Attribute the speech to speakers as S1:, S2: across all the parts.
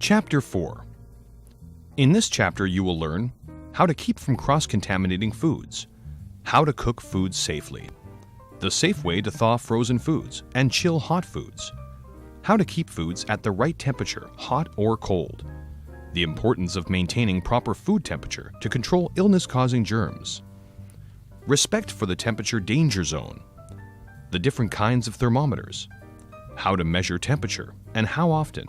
S1: Chapter 4. In this chapter you will learn how to keep from cross-contaminating foods, how to cook foods safely, the safe way to thaw frozen foods and chill hot foods, how to keep foods at the right temperature, hot or cold, the importance of maintaining proper food temperature to control illness-causing germs, respect for the temperature danger zone, the different kinds of thermometers, how to measure temperature and how often,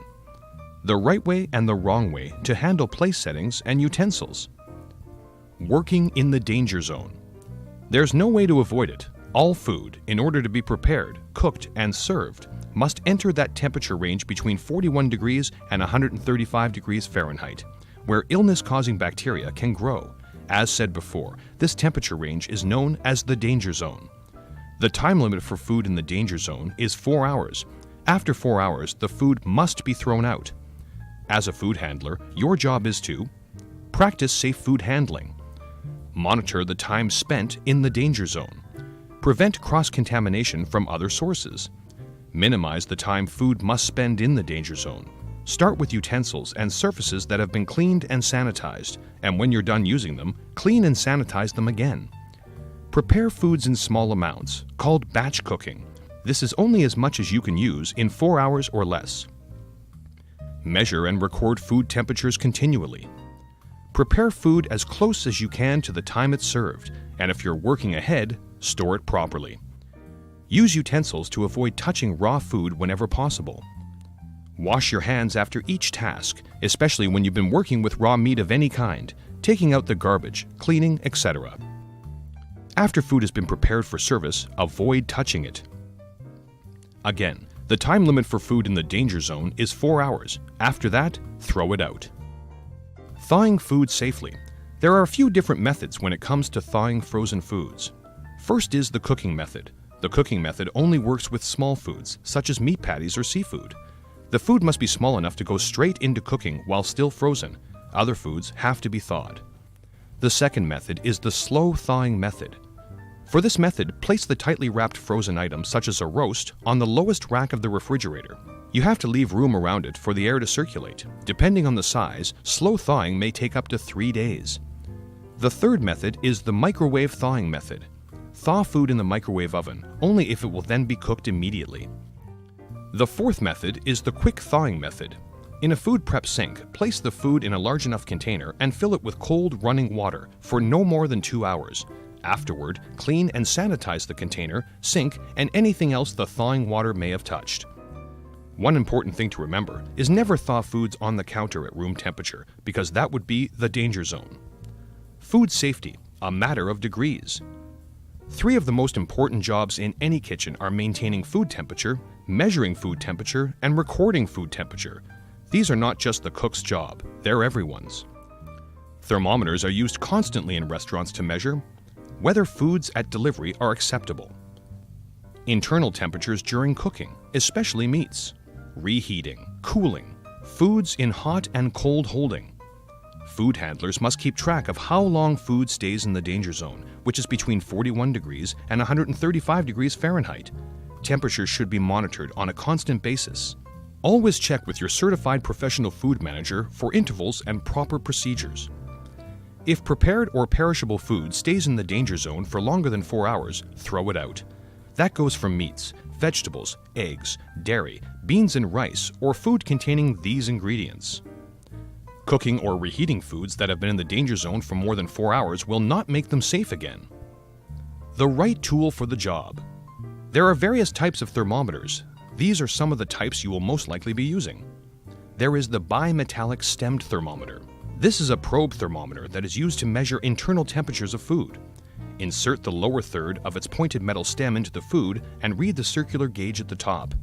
S1: the right way and the wrong way to handle place settings and utensils, working in the danger zone. There's no way to avoid it. All food, in order to be prepared, cooked, and served, must enter that temperature range between 41 degrees and 135 degrees Fahrenheit, where illness-causing bacteria can grow. As said before, this temperature range is known as the danger zone. The time limit for food in the danger zone is 4 hours. After 4 hours, the food must be thrown out. As a food handler, your job is to practice safe food handling, monitor the time spent in the danger zone, prevent cross-contamination from other sources, minimize the time food must spend in the danger zone, start with utensils and surfaces that have been cleaned and sanitized, and when you're done using them, clean and sanitize them again. Prepare foods in small amounts, called batch cooking. This is only as much as you can use in 4 hours or less. Measure and record food temperatures continually. Prepare food as close as you can to the time it's served, and if you're working ahead, store it properly. Use utensils to avoid touching raw food whenever possible. Wash your hands after each task, especially when you've been working with raw meat of any kind, taking out the garbage, cleaning, etc. After food has been prepared for service, avoid touching it. Again, the time limit for food in the danger zone is 4 hours. After that, throw it out. Thawing food safely. There are a few different methods when it comes to thawing frozen foods. First is the cooking method. The cooking method only works with small foods, such as meat patties or seafood. The food must be small enough to go straight into cooking while still frozen. Other foods have to be thawed. The second method is the slow thawing method. For this method, place the tightly wrapped frozen item, such as a roast, on the lowest rack of the refrigerator. You have to leave room around it for the air to circulate. Depending on the size, slow thawing may take up to 3 days. The third method is the microwave thawing method. Thaw food in the microwave oven, only if it will then be cooked immediately. The fourth method is the quick thawing method. In a food prep sink, place the food in a large enough container and fill it with cold running water for no more than 2 hours. Afterward, clean and sanitize the container, sink, and anything else the thawing water may have touched. One important thing to remember is never thaw foods on the counter at room temperature, because that would be the danger zone. Food safety, a matter of degrees. 3 of the most important jobs in any kitchen are maintaining food temperature, measuring food temperature, and recording food temperature. These are not just the cook's job, they're everyone's. Thermometers are used constantly in restaurants to measure whether foods at delivery are acceptable. Internal temperatures during cooking, especially meats. Reheating, cooling, foods in hot and cold holding. Food handlers must keep track of how long food stays in the danger zone, which is between 41 degrees and 135 degrees Fahrenheit. Temperatures should be monitored on a constant basis. Always check with your certified professional food manager for intervals and proper procedures. If prepared or perishable food stays in the danger zone for longer than 4 hours, throw it out. That goes for meats, vegetables, eggs, dairy, beans and rice, or food containing these ingredients. Cooking or reheating foods that have been in the danger zone for more than 4 hours will not make them safe again. The right tool for the job. There are various types of thermometers. These are some of the types you will most likely be using. There is the bimetallic stemmed thermometer. This is a probe thermometer that is used to measure internal temperatures of food. Insert the lower third of its pointed metal stem into the food and read the circular gauge at the top.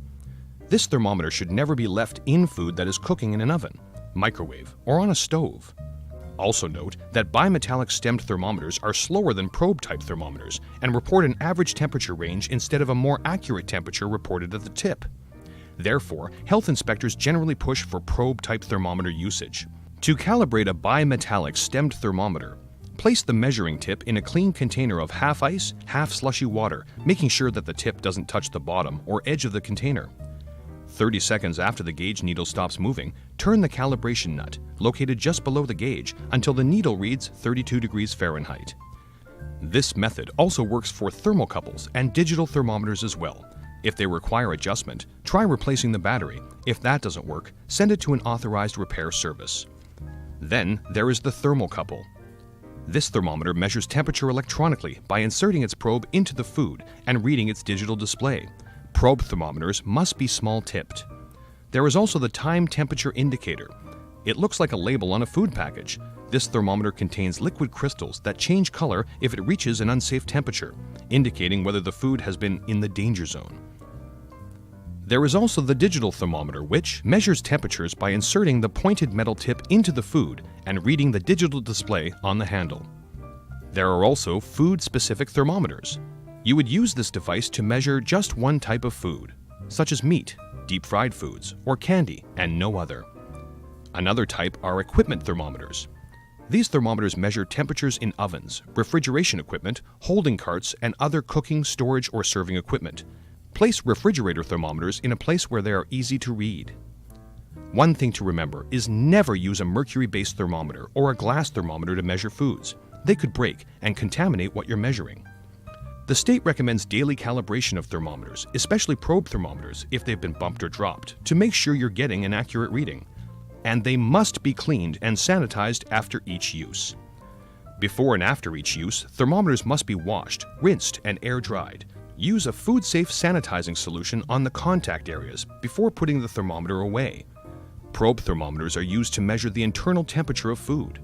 S1: This thermometer should never be left in food that is cooking in an oven, microwave, or on a stove. Also note that bimetallic stemmed thermometers are slower than probe-type thermometers and report an average temperature range instead of a more accurate temperature reported at the tip. Therefore, health inspectors generally push for probe-type thermometer usage. To calibrate a bimetallic stemmed thermometer, place the measuring tip in a clean container of half ice, half slushy water, making sure that the tip doesn't touch the bottom or edge of the container. 30 seconds after the gauge needle stops moving, turn the calibration nut, located just below the gauge, until the needle reads 32 degrees Fahrenheit. This method also works for thermocouples and digital thermometers as well. If they require adjustment, try replacing the battery. If that doesn't work, send it to an authorized repair service. Then there is the thermocouple. This thermometer measures temperature electronically by inserting its probe into the food and reading its digital display. Probe thermometers must be small-tipped. There is also the time temperature indicator. It looks like a label on a food package. This thermometer contains liquid crystals that change color if it reaches an unsafe temperature, indicating whether the food has been in the danger zone. There is also the digital thermometer, which measures temperatures by inserting the pointed metal tip into the food and reading the digital display on the handle. There are also food-specific thermometers. You would use this device to measure just one type of food, such as meat, deep-fried foods, or candy, and no other. Another type are equipment thermometers. These thermometers measure temperatures in ovens, refrigeration equipment, holding carts, and other cooking, storage, or serving equipment. Place refrigerator thermometers in a place where they are easy to read. One thing to remember is never use a mercury-based thermometer or a glass thermometer to measure foods. They could break and contaminate what you're measuring. The state recommends daily calibration of thermometers, especially probe thermometers if they've been bumped or dropped, to make sure you're getting an accurate reading. And they must be cleaned and sanitized after each use. Before and after each use, thermometers must be washed, rinsed, and air-dried. Use a food-safe sanitizing solution on the contact areas before putting the thermometer away. Probe thermometers are used to measure the internal temperature of food.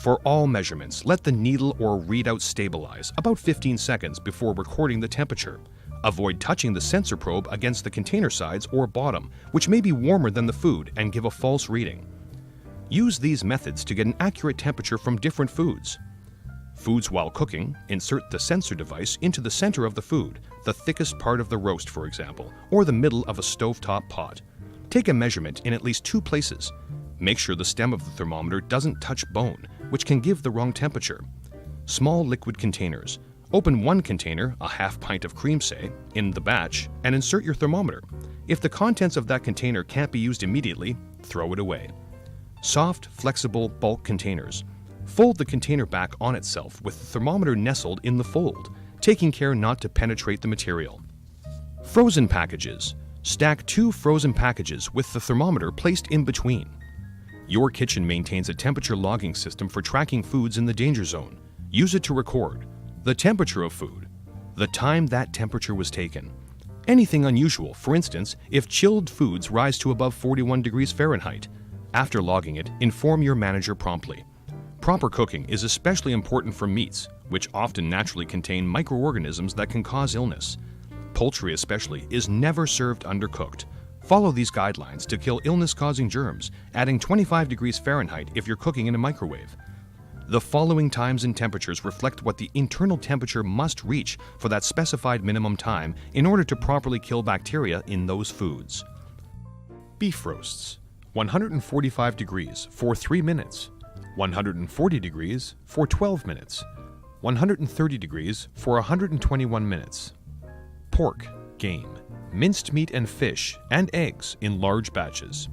S1: For all measurements, let the needle or readout stabilize about 15 seconds before recording the temperature. Avoid touching the sensor probe against the container sides or bottom, which may be warmer than the food and give a false reading. Use these methods to get an accurate temperature from different foods. Foods while cooking, insert the sensor device into the center of the food, the thickest part of the roast, for example, or the middle of a stovetop pot. Take a measurement in at least 2 places. Make sure the stem of the thermometer doesn't touch bone, which can give the wrong temperature. Small liquid containers. Open one container, a half pint of cream say, in the batch, and insert your thermometer. If the contents of that container can't be used immediately, throw it away. Soft, flexible bulk containers. Fold the container back on itself with the thermometer nestled in the fold, taking care not to penetrate the material. Frozen packages. Stack 2 frozen packages with the thermometer placed in between. Your kitchen maintains a temperature logging system for tracking foods in the danger zone. Use it to record the temperature of food, the time that temperature was taken. Anything unusual, for instance, if chilled foods rise to above 41 degrees Fahrenheit. After logging it, inform your manager promptly. Proper cooking is especially important for meats, which often naturally contain microorganisms that can cause illness. Poultry especially is never served undercooked. Follow these guidelines to kill illness-causing germs, adding 25 degrees Fahrenheit if you're cooking in a microwave. The following times and temperatures reflect what the internal temperature must reach for that specified minimum time in order to properly kill bacteria in those foods. Beef roasts. 145 degrees for 3 minutes. 140 degrees for 12 minutes. 130 degrees for 121 minutes. Pork, game, minced meat and fish, and eggs in large batches.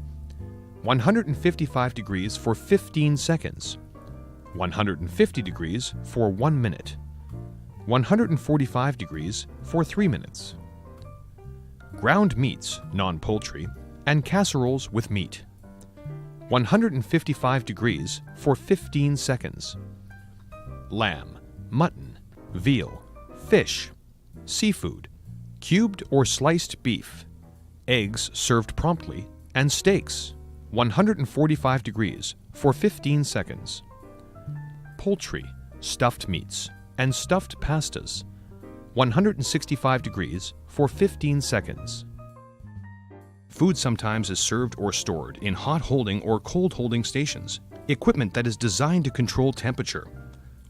S1: 155 degrees for 15 seconds. 150 degrees for 1 minute. 145 degrees for 3 minutes. Ground meats, non-poultry, and casseroles with meat. 155 degrees for 15 seconds. Lamb, mutton, veal, fish, seafood, cubed or sliced beef, eggs served promptly, and steaks. 145 degrees for 15 seconds. Poultry, stuffed meats, and stuffed pastas. 165 degrees for 15 seconds. Food sometimes is served or stored in hot holding or cold holding stations, equipment that is designed to control temperature.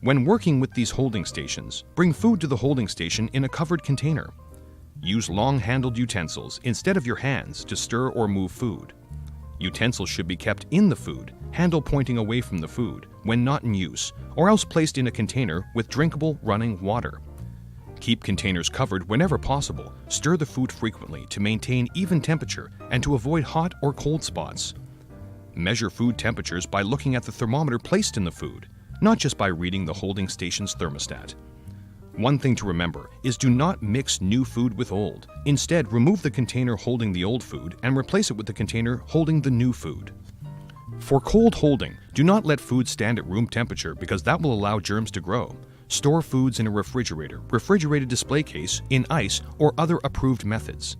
S1: When working with these holding stations, bring food to the holding station in a covered container. Use long-handled utensils instead of your hands to stir or move food. Utensils should be kept in the food, handle pointing away from the food, when not in use, or else placed in a container with drinkable running water. Keep containers covered whenever possible. Stir the food frequently to maintain even temperature and to avoid hot or cold spots. Measure food temperatures by looking at the thermometer placed in the food, not just by reading the holding station's thermostat. One thing to remember is do not mix new food with old. Instead, remove the container holding the old food and replace it with the container holding the new food. For cold holding, do not let food stand at room temperature because that will allow germs to grow. Store foods in a refrigerator, refrigerated display case, in ice, or other approved methods.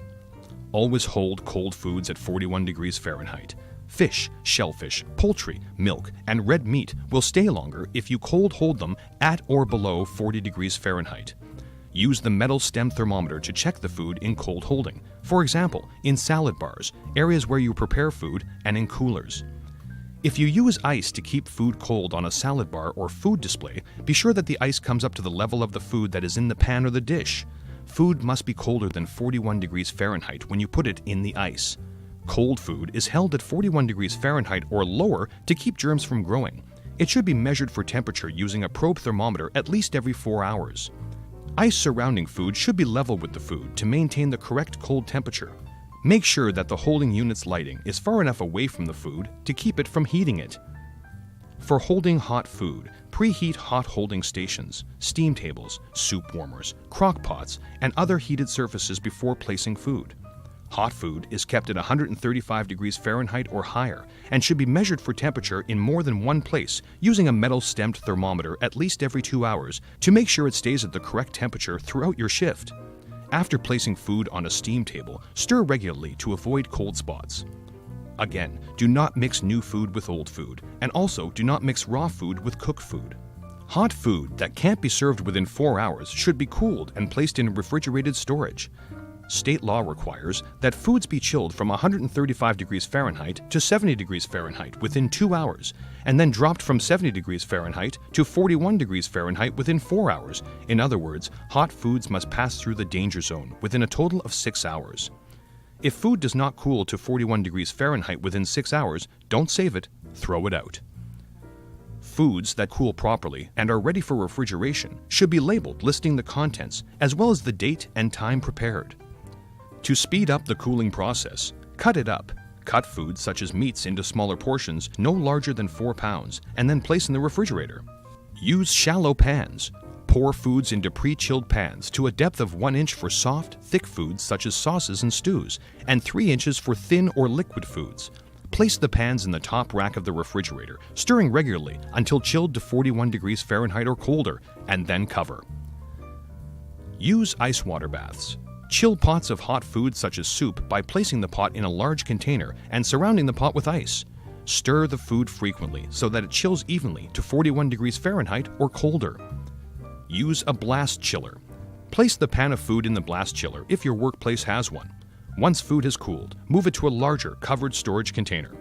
S1: Always hold cold foods at 41 degrees Fahrenheit. Fish, shellfish, poultry, milk, and red meat will stay longer if you cold hold them at or below 40 degrees Fahrenheit. Use the metal stem thermometer to check the food in cold holding. For example, in salad bars, areas where you prepare food, and in coolers. If you use ice to keep food cold on a salad bar or food display, be sure that the ice comes up to the level of the food that is in the pan or the dish. Food must be colder than 41 degrees Fahrenheit when you put it in the ice. Cold food is held at 41 degrees Fahrenheit or lower to keep germs from growing. It should be measured for temperature using a probe thermometer at least every 4 hours. Ice surrounding food should be level with the food to maintain the correct cold temperature. Make sure that the holding unit's lighting is far enough away from the food to keep it from heating it. For holding hot food, preheat hot holding stations, steam tables, soup warmers, crock pots, and other heated surfaces before placing food. Hot food is kept at 135 degrees Fahrenheit or higher and should be measured for temperature in more than one place using a metal stemmed thermometer at least every 2 hours to make sure it stays at the correct temperature throughout your shift. After placing food on a steam table, stir regularly to avoid cold spots. Again, do not mix new food with old food, and also do not mix raw food with cooked food. Hot food that can't be served within 4 hours should be cooled and placed in refrigerated storage. State law requires that foods be chilled from 135 degrees Fahrenheit to 70 degrees Fahrenheit within 2 hours, and then dropped from 70 degrees Fahrenheit to 41 degrees Fahrenheit within 4 hours. In other words, hot foods must pass through the danger zone within a total of 6 hours. If food does not cool to 41 degrees Fahrenheit within 6 hours, don't save it, throw it out. Foods that cool properly and are ready for refrigeration should be labeled listing the contents as well as the date and time prepared. To speed up the cooling process, cut it up. Cut foods such as meats into smaller portions no larger than 4 pounds and then place in the refrigerator. Use shallow pans. Pour foods into pre-chilled pans to a depth of 1 inch for soft, thick foods such as sauces and stews, and 3 inches for thin or liquid foods. Place the pans in the top rack of the refrigerator, stirring regularly until chilled to 41 degrees Fahrenheit or colder, and then cover. Use ice water baths. Chill pots of hot food such as soup by placing the pot in a large container and surrounding the pot with ice. Stir the food frequently so that it chills evenly to 41 degrees Fahrenheit or colder. Use a blast chiller. Place the pan of food in the blast chiller if your workplace has one. Once food has cooled, move it to a larger covered storage container.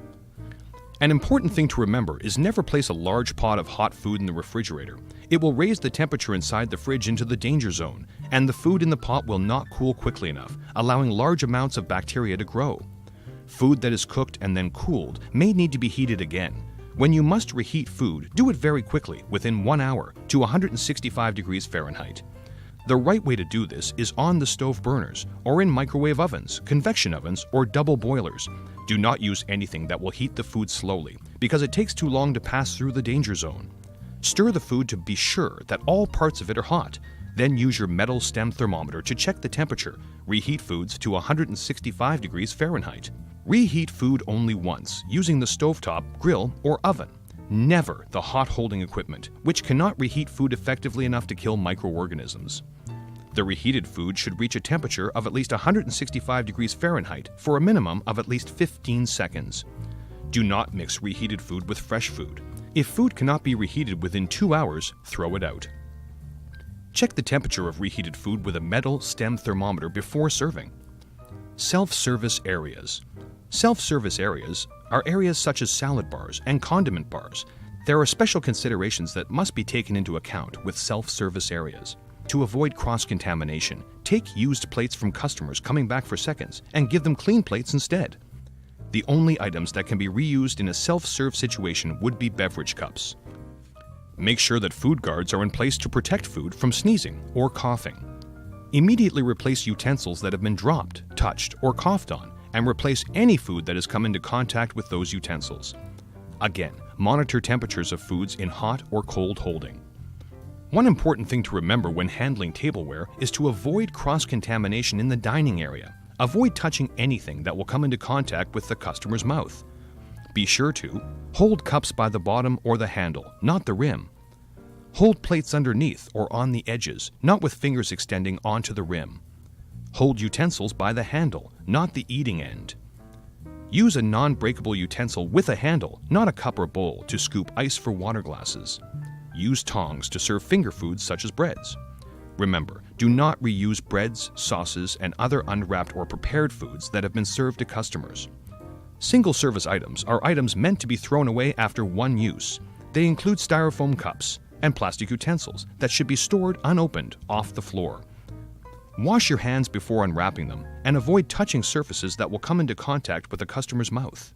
S1: An important thing to remember is never place a large pot of hot food in the refrigerator. It will raise the temperature inside the fridge into the danger zone, and the food in the pot will not cool quickly enough, allowing large amounts of bacteria to grow. Food that is cooked and then cooled may need to be heated again. When you must reheat food, do it very quickly, within 1 hour, to 165 degrees Fahrenheit. The right way to do this is on the stove burners, or in microwave ovens, convection ovens, or double boilers. Do not use anything that will heat the food slowly, because it takes too long to pass through the danger zone. Stir the food to be sure that all parts of it are hot. Then use your metal stem thermometer to check the temperature. Reheat foods to 165 degrees Fahrenheit. Reheat food only once, using the stovetop, grill, or oven. Never the hot holding equipment, which cannot reheat food effectively enough to kill microorganisms. The reheated food should reach a temperature of at least 165 degrees Fahrenheit for a minimum of at least 15 seconds. Do not mix reheated food with fresh food. If food cannot be reheated within 2 hours, throw it out. Check the temperature of reheated food with a metal stem thermometer before serving. Self-service areas. Self-service areas are areas such as salad bars and condiment bars. There are special considerations that must be taken into account with self-service areas. To avoid cross-contamination, take used plates from customers coming back for seconds and give them clean plates instead. The only items that can be reused in a self-serve situation would be beverage cups. Make sure that food guards are in place to protect food from sneezing or coughing. Immediately replace utensils that have been dropped, touched, or coughed on, and replace any food that has come into contact with those utensils. Again, monitor temperatures of foods in hot or cold holding. One important thing to remember when handling tableware is to avoid cross-contamination in the dining area. Avoid touching anything that will come into contact with the customer's mouth. Be sure to hold cups by the bottom or the handle, not the rim. Hold plates underneath or on the edges, not with fingers extending onto the rim. Hold utensils by the handle, not the eating end. Use a non-breakable utensil with a handle, not a cup or bowl, to scoop ice for water glasses. Use tongs to serve finger foods such as breads. Remember, do not reuse breads, sauces, and other unwrapped or prepared foods that have been served to customers. Single-service items are items meant to be thrown away after one use. They include styrofoam cups and plastic utensils that should be stored unopened off the floor. Wash your hands before unwrapping them and avoid touching surfaces that will come into contact with the customer's mouth.